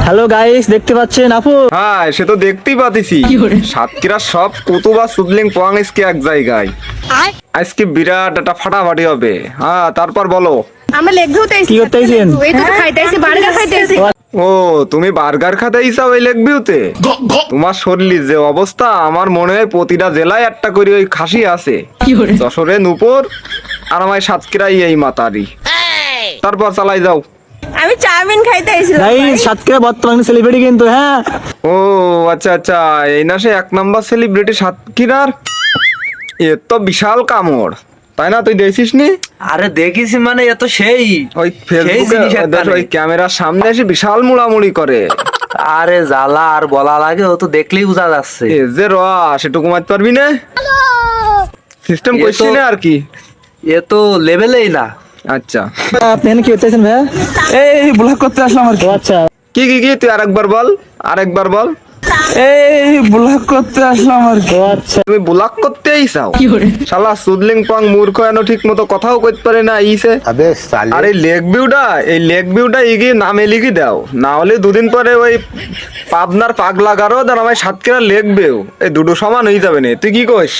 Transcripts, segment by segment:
Hello guys, দেখতে পাচ্ছেন আপু? হ্যাঁ, সে তো দেখতেই পাতিছি। সাতক্ষীরা সব কুতুবা সুদলিং পোয়াং আজকে এক জায়গায়। আজকে বিরাট একটা ফাটাফাটি হবে। হ্যাঁ, তারপর বলো। আমরা লেগ ভিউতে কি করতে আইছেন? এই তো খাইতেছি, বার্গার খাইতেছি। ও, তুমি বার্গার খাতে ইসাও ওই লেক ভিউতে? তোমার শরীর যে অবস্থা, আমার মনে হয় প্রতিটা জেলায় একটা করে ওই খাসি আছে। যশোরে নূপুর আর আমার সাতক্ষীরাই এই মাতারি। তারপর চালাই যাও। আমি চাউমিন খাইতে আইছিলাম। গাইস, সাতক্ষীরা বর্তমানে সেলিব্রিটি কিন্তু। হ্যাঁ, ও আচ্ছা আচ্ছা, এই না সে 1 নম্বর সেলিব্রিটি সাতক্ষীরার? এ তো বিশাল কামড়, তাই না? তুই দেখছিস নি? আরে দেখিস মানে এ তো সেই ওই ফেসবুকে জিনিস একটা দেখ, ওই নেই। ক্যামেরার সামনে এসে বিশাল মুড়ামুড়ি করে। আরে জ্বালা আর বলা লাগে, ও তো দেখলেই বোঝা যাচ্ছে। এ যে সেটুকু মারতে পারবি না? সিস্টেম এ তো- কোশ্চেনে আর কি। এ তো লেভেলেই না। আচ্ছা, আপনি এখানে কি করতে আইছেন ভাইয়া? এই ব্লগ করতে আসলাম আর ও আচ্ছা, কি কি কি তুই আরেকবার বল, আরেকবার বল। এই ব্লগ করতে আসলাম আর ও আচ্ছা। তুমি ব্লক করতেই চাও? শালা সুদলিং পং মূর্খ এনো ঠিক মতো কথাও কইতে পারে না ইসে। আর এই লেক ভিউটা ইগি নামে লিখি দাও, না হলে দুদিন পরে ওই পাবনার পাগলা গারদ আর আমার সাতক্ষীরা লেক ভিউ এই দুটো সমান হয়ে যাবে না। তুই কি কইস?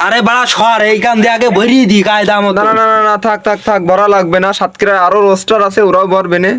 আরে বাড়া সর, এইখান দিয়ে আগে ভরিয়ে দি কায়দা মতো। না না না না না, থাক থাক থাক, ভরা লাগবে না। সাতক্ষীরায় আরো রোস্টার আছে, ওরাও ভরবে না।